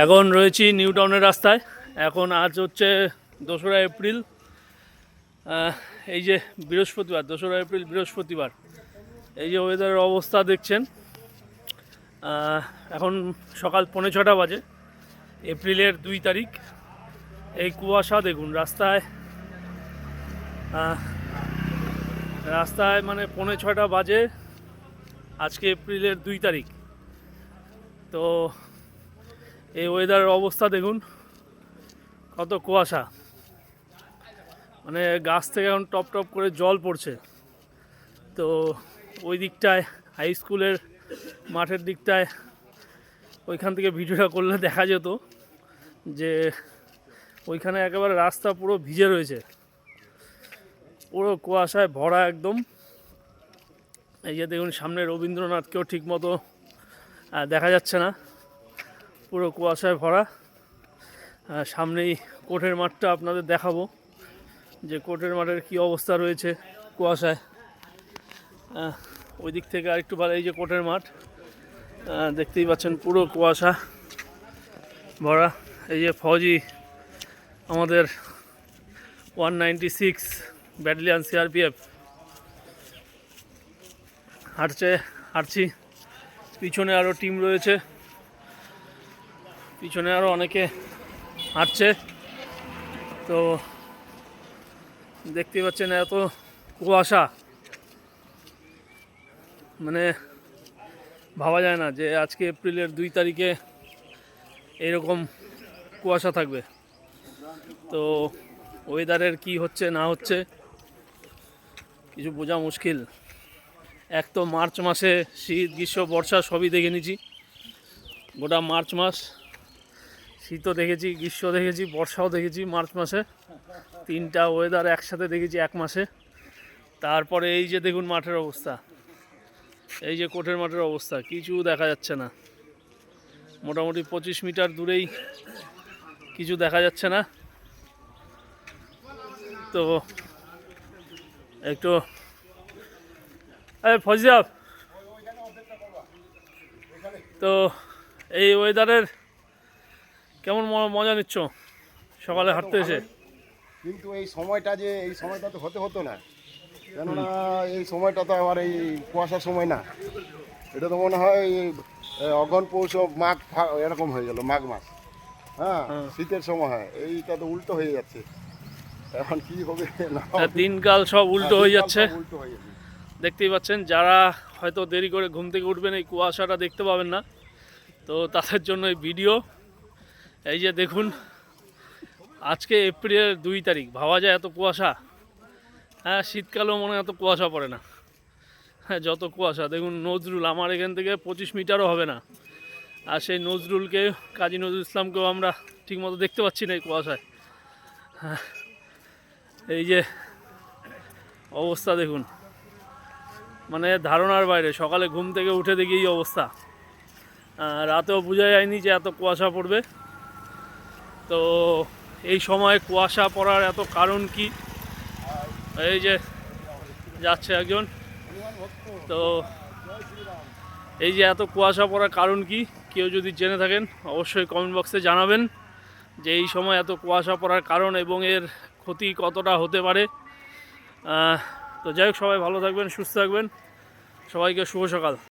এখন রয়েছি নিউ টাউনের রাস্তায়। এখন আজ হচ্ছে 2রা এপ্রিল। এই যে বৃহস্পতিবার, 2রা এপ্রিল বৃহস্পতিবার। এই যে ওয়েদারের অবস্থা দেখছেন, এখন সকাল 5:45 বাজে, এপ্রিলের 2 তারিখ। এই কুয়াশা দেখুন রাস্তায়, রাস্তায় মানে 5:45 বাজে, আজকে এপ্রিলের 2 তারিখ। তো এই ওয়েদারের অবস্থা দেখুন, কত কুয়াশা, মানে গাছ থেকে এখন টপ টপ করে জল পড়ছে। তো ওই দিকটায় হাই স্কুলের মাঠের দিকটায়, ওইখান থেকে ভিডিওটা করলে দেখা যেত যে ওইখানে একেবারে রাস্তা পুরো ভিজে রয়েছে, পুরো কুয়াশায় ভরা একদম। এই যে দেখুন সামনে রবীন্দ্রনাথকেও ঠিক মতো দেখা যাচ্ছে না, পুরো কুয়াশায় ভরা। সামনেই কোর্টের মাঠটা আপনাদের দেখাবো যে কোর্টের মাঠের কী অবস্থা রয়েছে কুয়াশায়। ওই দিক থেকে আরেকটু ভালো, এই যে কোর্টের মাঠ দেখতেই পাচ্ছেন পুরো কুয়াশা ভরা। এই যে ফৌজি আমাদের 196 ব্যাটালিয়ান সিআরপিএফ হাঁটছি। পিছনে আরও টিম রয়েছে, পিছনে আরও অনেকে হাঁটছে। তো দেখতেই পাচ্ছেন এত কুয়াশা, মানে ভাবা যায় না যে আজকে এপ্রিলের 2 তারিখে এরকম কুয়াশা থাকবে। তো ওয়েদারের কি হচ্ছে না হচ্ছে কিছু বোঝা মুশকিল। এক তো মার্চ মাসে শীত, গ্রীষ্ম, বর্ষা সবই দেখে নিয়েছি, গোটা মার্চ মাস শীতও দেখেছি, গ্রীষ্ম দেখেছি, বর্ষাও দেখেছি। মার্চ মাসে 3টা ওয়েদার একসাথে দেখেছি এক মাসে। তারপরে এই যে দেখুন মাঠের অবস্থা, এই যে কোর্টের মাঠের অবস্থা, কিছু দেখা যাচ্ছে না। মোটামুটি 25 মিটার দূরেই কিছু দেখা যাচ্ছে না। তো একটু ফজিয়াব, তো এই ওয়েদারের কেমন মজা নিচ্ছ সকালে হাঁটতে এসে? কিন্তু এই সময়টা তো হতো না, কেননা এই সময়টা তো আবার এই কুয়াশার সময় না, এটা তো মনে হয় অঘন পৌষ মাঘ এরকম হয়ে গেল, মাঘ মাস। হ্যাঁ, শীতের সময় হয়, এইটা তো উল্টো হয়ে যাচ্ছে। এখন কি হবে না, দিনকাল সব উল্টো হয়ে যাচ্ছে। দেখতেই পাচ্ছেন, যারা হয়তো দেরি করে ঘুম থেকে উঠবেন এই কুয়াশাটা দেখতে পাবেন না, তো তাদের জন্য এই ভিডিও। এই যে দেখুন আজকে এপ্রিলের 2 তারিখ, ভাবা যায় এত কুয়াশা? হ্যাঁ, শীতকালেও মনে হয় এত কুয়াশা পড়ে না। হ্যাঁ, যত কুয়াশা দেখুন। নজরুল আমার এখান থেকে 25 মিটারও হবে না, আর সেই নজরুলকে, কাজী নজরুল ইসলামকেও আমরা ঠিকমতো দেখতে পাচ্ছি না এই কুয়াশায়। হ্যাঁ, এই যে অবস্থা দেখুন, মানে ধারণার বাইরে। সকালে ঘুম থেকে উঠে দেখি এই অবস্থা, রাতেও বোঝা যায়নি যে এত কুয়াশা পড়বে। তো এই সময় কুয়াশা পড়ার এত কারণ কি? এই যে যাচ্ছে একজন, তো এই যে এত কুয়াশা পড়ার কারণ কি, কেউ যদি জেনে থাকেন অবশ্যই কমেন্ট বক্সে জানাবেন যে এই সময় এত কুয়াশা পড়ার কারণ এবং এর ক্ষতি কতটা হতে পারে। তো যাই হোক, সবাই ভালো থাকবেন, সুস্থ থাকবেন, সবাইকে শুভ সকাল।